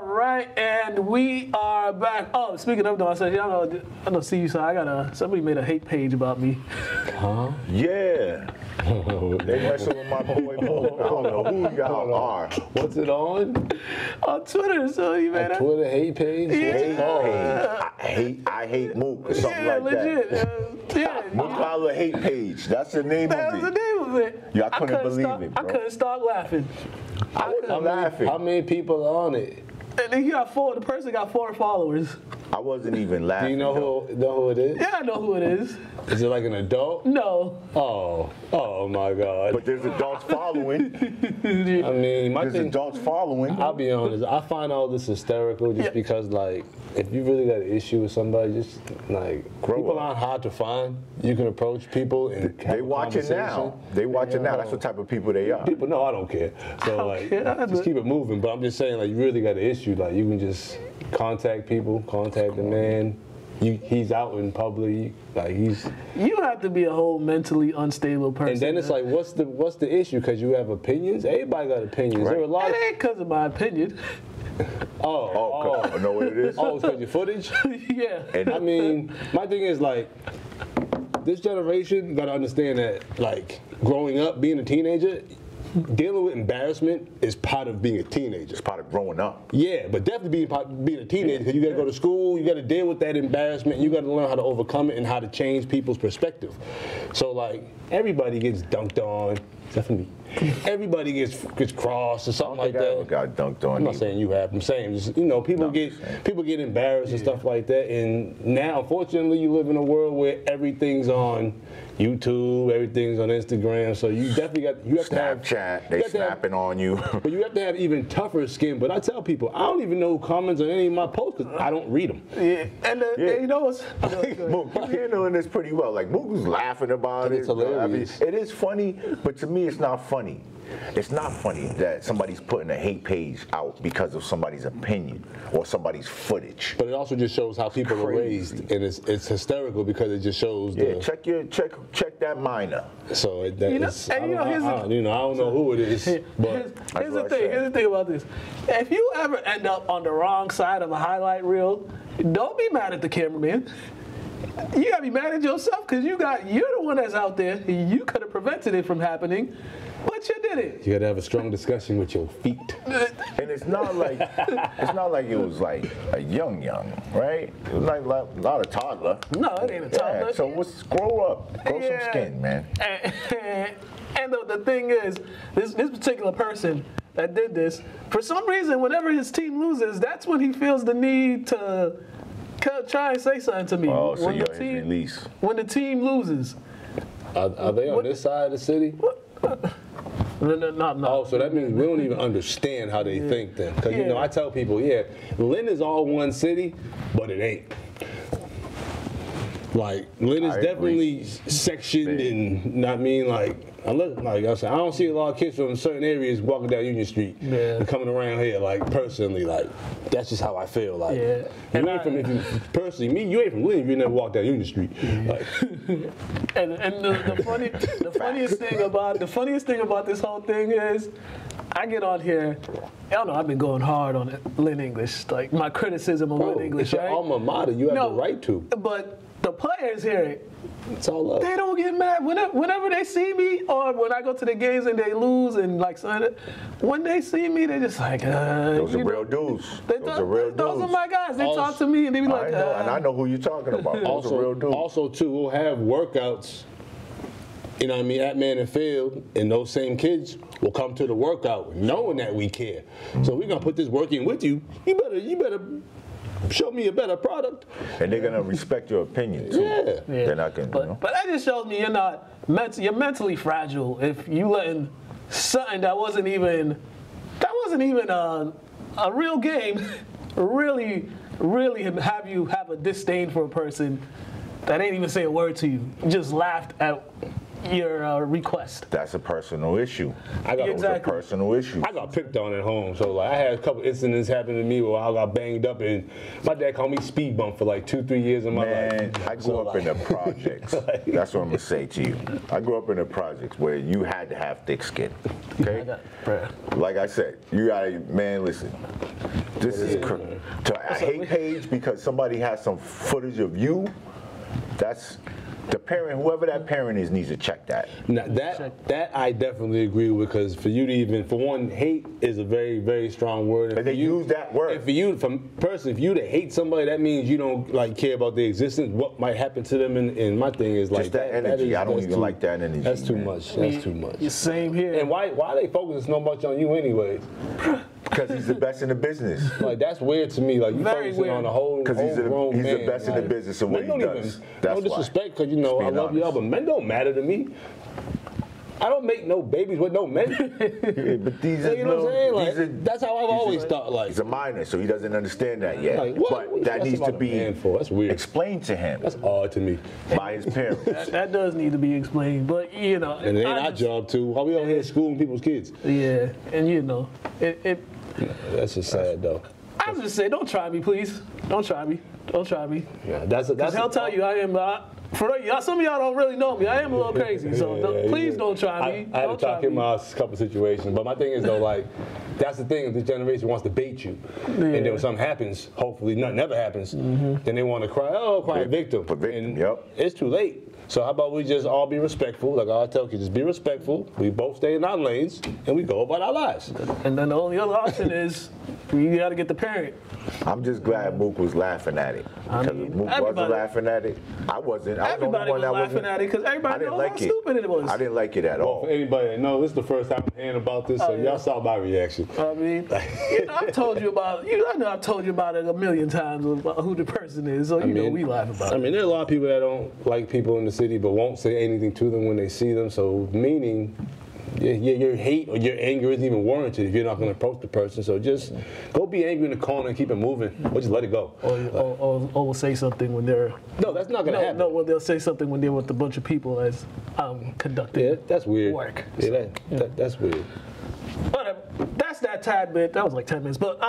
right, and we are back. Oh, speaking of though, I said, y'all know, I don't see you, so I got somebody made a hate page about me. Huh? Yeah. They messing with my boy Mo. I don't know who y'all are. What's it on? On Twitter, so you made A Twitter hate page? I hate Mook or something yeah, like legit. that. Yeah. Mook Holla hate page. That's the name That was of the it. name of it. Yeah, I couldn't believe stop, it, bro. I couldn't stop laughing. I'm laughing. How many people are on it? And then the person got 4 followers. I wasn't even laughing. Do you know who it is? Yeah, I know who it is. Is it like an adult? No. Oh my God. But there's adults following. I mean, my There's thing, adults following. I'll be honest, I find all this hysterical just because, like, if you really got an issue with somebody, just, like, people aren't hard to find. You can approach people and have They watching now. They watching now. That's the type of people they are. People know I don't care. So, like, just keep it moving. But I'm just saying, like, you really got an issue. Like, you can just contact people, contact the man. He's out in public. Like, he's. You have to be a whole mentally unstable person. And then it's like, what's the issue? Because you have opinions. Everybody got opinions. Right. There are a lot. It ain't because of my opinion. I know what it is. Oh, it's because your footage. Yeah. And I mean, my thing is, like, this generation got to understand that, like, growing up, being a teenager, dealing with embarrassment is part of being a teenager. it's part of growing up. Yeah, but definitely being a teenager, because you got to go to school, you got to deal with that embarrassment, you got to learn how to overcome it and how to change people's perspective. So, like, everybody gets dunked on, except for me. Everybody gets crossed or something like I ever that. got dunked on. I'm not saying you have. I'm saying just, people get embarrassed and stuff like that. And now, unfortunately, you live in a world where everything's on YouTube, everything's on Instagram. So you definitely have to have Snapchat. They snapping on you. But you have to have even tougher skin. But I tell people, I don't even know who comments on any of my posts because I don't read them. Yeah. And you know what's... Mook, you're handling this pretty well. Like, Mook was laughing about it. It's hilarious. I mean, it is funny, but to me, it's not funny. It's not funny that somebody's putting a hate page out because of somebody's opinion or somebody's footage. But it also just shows how people are raised, and it's hysterical because it just shows. Check that minor. So I here's don't know who it is. But here's the thing about this. If you ever end up on the wrong side of a highlight reel, don't be mad at the cameraman. You gotta be mad at yourself because you're the one that's out there. You could have prevented it from happening, but you did it. you got to have a strong discussion with your feet. And it's not like it was like a young, right? It was like a lot of toddler. No, it ain't a toddler. Yeah, so grow up, grow some skin, man. And the thing is, this particular person that did this, for some reason, whenever his team loses, that's when he feels the need to try and say something to me. Oh, so when you're the his team, release. When the team loses. Are they on this side of the city? No. Oh, so that means we don't even understand how they think then. Because, I tell people, Lynn is all one city, but it ain't. Like, Lynn is definitely sectioned and, unless, like I said, I don't see a lot of kids from certain areas walking down Union Street and coming around here, like, personally, like, that's just how I feel. Like, you ain't from Lynn, you never walked down Union Street. Like. And the funniest thing about this whole thing is, I get on here. I don't know. I've been going hard on it, Lynn English, like my criticism of Lynn English. It's your alma mater. You have the right to. But the players here, it's all up. They don't get mad whenever they see me, or when I go to the games and they lose and like something. When they see me, they just like. Those are real dudes. Those are my guys. They talk to me and they be like. And I know who you're talking about. Those are real dudes. Also, too, we'll have workouts. You know what I mean, at Man and Field, and those same kids will come to the workout knowing that we care. So we're gonna put this work in with you. You better show me a better product. And they're gonna respect your opinion too. Yeah. They're not gonna. But that just shows me you're mentally fragile if you letting something that wasn't even a real game really have you have a disdain for a person that ain't even say a word to you. Just laughed at your request. That's a personal issue. Exactly. A personal issue. I got picked on at home, so like I had a couple incidents happen to me where I got banged up, and my dad called me speed bump for like 2-3 years of my life. I grew up in the projects. That's what I'm gonna say to you. I grew up in the projects where you had to have thick skin. Okay. Like I said, you gotta, man. Listen. This is to a hate page because somebody has some footage of you. That's the parent, whoever that parent is, needs to check that. Now, that I definitely agree with, because for you to even, for one, hate is a very, very strong word. And they use that word. And for you, if you to hate somebody, that means you don't like care about their existence, what might happen to them. And my thing is like just that energy. I don't even like that energy. That's too much. That's too much. Same here. And why are they focusing so much on you anyways? Because he's the best in the business. Like, that's weird to me. Like, you focusing on a whole because he's the best in the business of what he does. No disrespect, because you know I love y'all, but men don't matter to me. I don't make no babies with no men. Yeah, but these are, you know what I'm saying? Like, that's how I've always thought. Like, he's a minor, so he doesn't understand that yet. Like, what? But that needs to be That's weird. explained to him. That's odd to me. By his parents. that does need to be explained, but you know. And it ain't our job too. Why we out here schooling people's kids? Yeah, and you know, That's just sad though. I was just saying, don't try me, please. Don't try me. Don't try me. Yeah, that's he'll tell you I am. For y'all, some of y'all don't really know me. I am a little crazy, so please don't try me. I had to talk him out a couple situations, but my thing is though, like, that's the thing. This generation wants to bait you, and then when something happens, hopefully nothing ever happens, then they want to cry victim. And it's too late. So how about we just all be respectful? Like I tell kids, just be respectful. We both stay in our lanes, and we go about our lives. And then the only other option is we got to get the parent. I'm just glad Mook was laughing at it. Because if Mook wasn't laughing at it, I wasn't. Everybody was laughing at it because everybody knows how stupid it was. I didn't like it at all. For anybody that knows, this is the first time I'm hearing about this, so y'all saw my reaction. I mean, you know, I've told you about I know I've told you about it a million times about who the person is, so you know we laugh about it. I mean, there are a lot of people that don't like people in the city, but won't say anything to them when they see them. So meaning, your hate or your anger isn't even warranted if you're not going to approach the person. So just go be angry in the corner and keep it moving, or just let it go. Or will say something when they're that's not going to happen. No, well, they'll say something when they're with a bunch of people as conducting. Yeah, that's weird. Work. Yeah, that's weird. Whatever. That's that tad bit. That was like 10 minutes, but.